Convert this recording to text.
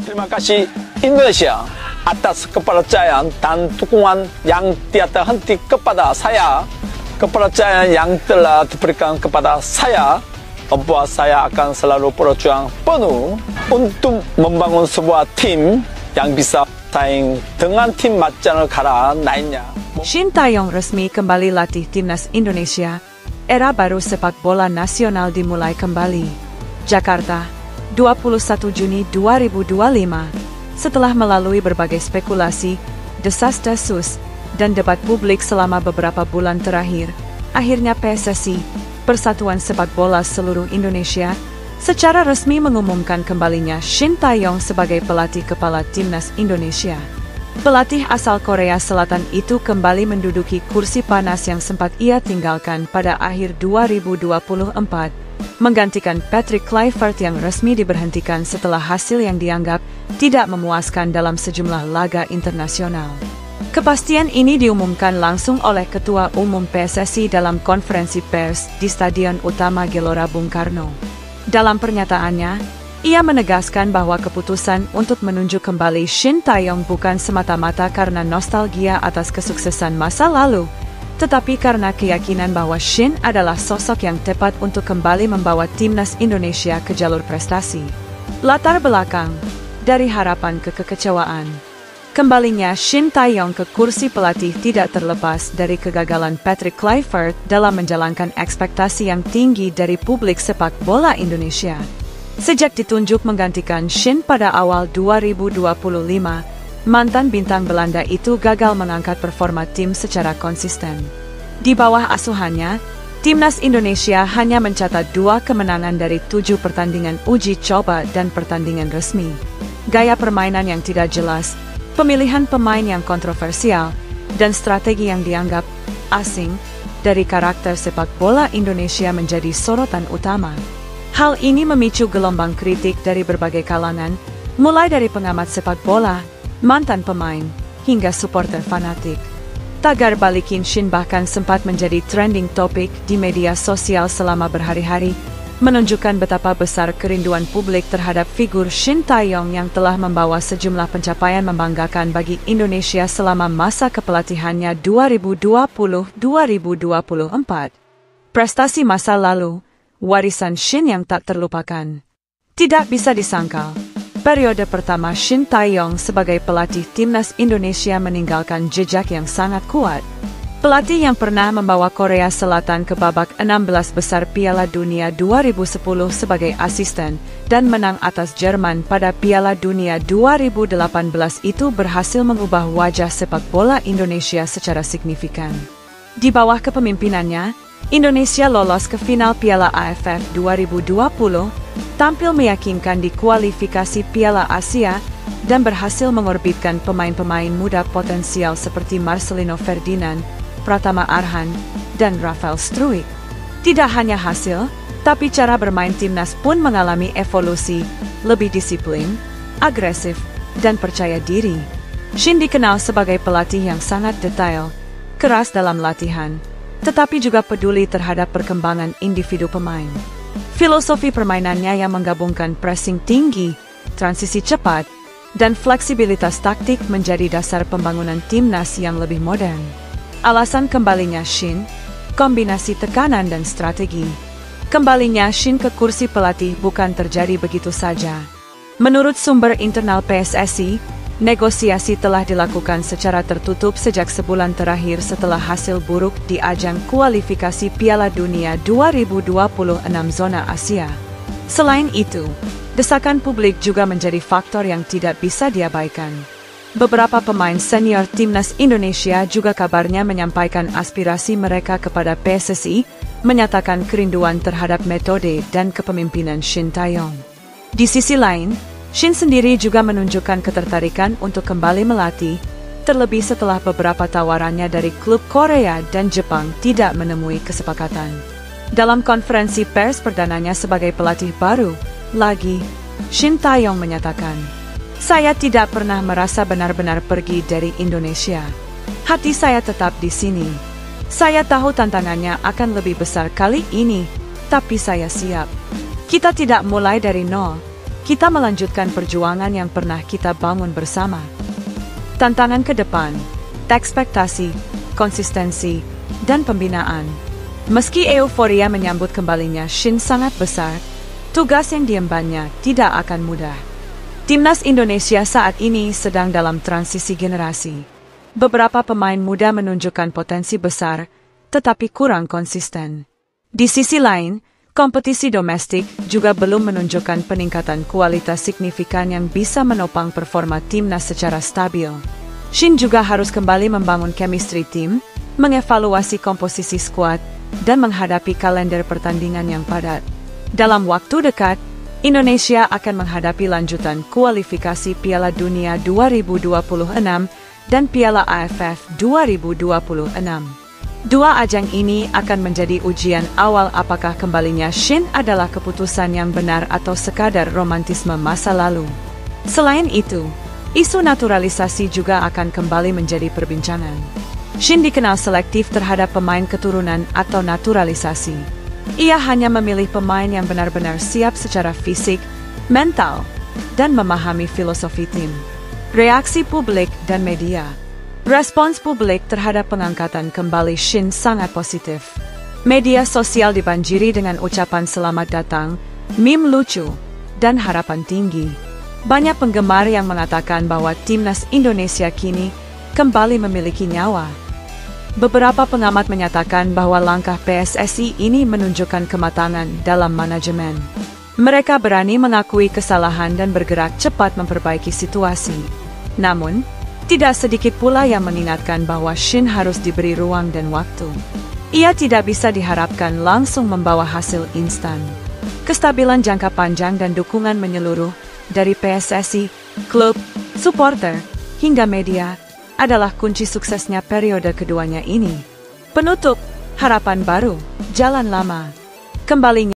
Terima kasih Indonesia atas kepercayaan dan dukungan yang tiada henti kepada saya. Kepercayaan yang telah diberikan kepada saya membuat saya akan selalu berjuang penuh untuk membangun sebuah tim yang bisa saing dengan tim macan negara lainnya. Shin Tae-yong resmi kembali latih timnas Indonesia. Era baru sepak bola nasional dimulai kembali. Jakarta, 21 Juni 2025. Setelah melalui berbagai spekulasi, desas-desus, dan debat publik selama beberapa bulan terakhir, akhirnya PSSI, Persatuan Sepak Bola Seluruh Indonesia, secara resmi mengumumkan kembalinya Shin Tae-yong sebagai pelatih kepala timnas Indonesia. Pelatih asal Korea Selatan itu kembali menduduki kursi panas yang sempat ia tinggalkan pada akhir 2024, menggantikan Patrick Kluivert yang resmi diberhentikan setelah hasil yang dianggap tidak memuaskan dalam sejumlah laga internasional. Kepastian ini diumumkan langsung oleh Ketua Umum PSSI dalam konferensi pers di Stadion Utama Gelora Bung Karno. Dalam pernyataannya, ia menegaskan bahwa keputusan untuk menunjuk kembali Shin Tae-yong bukan semata-mata karena nostalgia atas kesuksesan masa lalu, tetapi karena keyakinan bahwa Shin adalah sosok yang tepat untuk kembali membawa timnas Indonesia ke jalur prestasi. Latar belakang, dari harapan ke kekecewaan. Kembalinya Shin Tae-yong ke kursi pelatih tidak terlepas dari kegagalan Patrick Kluivert dalam menjalankan ekspektasi yang tinggi dari publik sepak bola Indonesia. Sejak ditunjuk menggantikan Shin pada awal 2025, mantan bintang Belanda itu gagal mengangkat performa tim secara konsisten. Di bawah asuhannya, timnas Indonesia hanya mencatat 2 kemenangan dari 7 pertandingan uji coba dan pertandingan resmi. Gaya permainan yang tidak jelas, pemilihan pemain yang kontroversial, dan strategi yang dianggap asing dari karakter sepak bola Indonesia menjadi sorotan utama. Hal ini memicu gelombang kritik dari berbagai kalangan, mulai dari pengamat sepak bola, mantan pemain, hingga supporter fanatik. Tagar balikin Shin bahkan sempat menjadi trending topik di media sosial selama berhari-hari, menunjukkan betapa besar kerinduan publik terhadap figur Shin Tae-yong yang telah membawa sejumlah pencapaian membanggakan bagi Indonesia selama masa kepelatihannya 2020-2024. Prestasi masa lalu, warisan Shin yang tak terlupakan. Tidak bisa disangkal, periode pertama Shin Tae-yong sebagai pelatih timnas Indonesia meninggalkan jejak yang sangat kuat. Pelatih yang pernah membawa Korea Selatan ke babak 16 besar Piala Dunia 2010 sebagai asisten dan menang atas Jerman pada Piala Dunia 2018 itu berhasil mengubah wajah sepak bola Indonesia secara signifikan. Di bawah kepemimpinannya, Indonesia lolos ke final Piala AFF 2020, tampil meyakinkan di kualifikasi Piala Asia, dan berhasil mengorbitkan pemain-pemain muda potensial seperti Marcelino Ferdinand, Pratama Arhan, dan Rafael Struijk. Tidak hanya hasil, tapi cara bermain timnas pun mengalami evolusi, lebih disiplin, agresif, dan percaya diri. Shin dikenal sebagai pelatih yang sangat detail, keras dalam latihan, tetapi juga peduli terhadap perkembangan individu pemain. Filosofi permainannya yang menggabungkan pressing tinggi, transisi cepat, dan fleksibilitas taktik menjadi dasar pembangunan timnas yang lebih modern. Alasan kembalinya Shin, kombinasi tekanan dan strategi. Kembalinya Shin ke kursi pelatih bukan terjadi begitu saja. Menurut sumber internal PSSI, negosiasi telah dilakukan secara tertutup sejak sebulan terakhir setelah hasil buruk di ajang kualifikasi Piala Dunia 2026 zona Asia. Selain itu, desakan publik juga menjadi faktor yang tidak bisa diabaikan. Beberapa pemain senior timnas Indonesia juga kabarnya menyampaikan aspirasi mereka kepada PSSI, menyatakan kerinduan terhadap metode dan kepemimpinan Shin Tae-yong. Di sisi lain, Shin sendiri juga menunjukkan ketertarikan untuk kembali melatih, terlebih setelah beberapa tawarannya dari klub Korea dan Jepang tidak menemui kesepakatan. Dalam konferensi pers perdananya sebagai pelatih baru, Shin Tae-yong menyatakan, "Saya tidak pernah merasa benar-benar pergi dari Indonesia. Hati saya tetap di sini. Saya tahu tantangannya akan lebih besar kali ini, tapi saya siap. Kita tidak mulai dari nol. kita melanjutkan perjuangan yang pernah kita bangun bersama. Tantangan ke depan, ekspektasi, konsistensi, dan pembinaan. Meski euforia menyambut kembalinya Shin sangat besar, tugas yang diembannya tidak akan mudah. Timnas Indonesia saat ini sedang dalam transisi generasi. Beberapa pemain muda menunjukkan potensi besar, tetapi kurang konsisten. Di sisi lain, kompetisi domestik juga belum menunjukkan peningkatan kualitas signifikan yang bisa menopang performa timnas secara stabil. Shin juga harus kembali membangun chemistry tim, mengevaluasi komposisi skuad, dan menghadapi kalender pertandingan yang padat. Dalam waktu dekat, Indonesia akan menghadapi lanjutan kualifikasi Piala Dunia 2026 dan Piala AFF 2026. Dua ajang ini akan menjadi ujian awal apakah kembalinya Shin adalah keputusan yang benar atau sekadar romantisme masa lalu. Selain itu, isu naturalisasi juga akan kembali menjadi perbincangan. Shin dikenal selektif terhadap pemain keturunan atau naturalisasi. Ia hanya memilih pemain yang benar-benar siap secara fisik, mental, dan memahami filosofi tim. Reaksi publik dan media. Respons publik terhadap pengangkatan kembali Shin sangat positif. Media sosial dibanjiri dengan ucapan selamat datang, meme lucu, dan harapan tinggi. Banyak penggemar yang mengatakan bahwa timnas Indonesia kini kembali memiliki nyawa. Beberapa pengamat menyatakan bahwa langkah PSSI ini menunjukkan kematangan dalam manajemen. Mereka berani mengakui kesalahan dan bergerak cepat memperbaiki situasi. Namun, tidak sedikit pula yang mengingatkan bahwa Shin harus diberi ruang dan waktu. Ia tidak bisa diharapkan langsung membawa hasil instan. Kestabilan jangka panjang dan dukungan menyeluruh dari PSSI, klub, supporter, hingga media adalah kunci suksesnya periode keduanya ini. Penutup, harapan baru, jalan lama. Kembalinya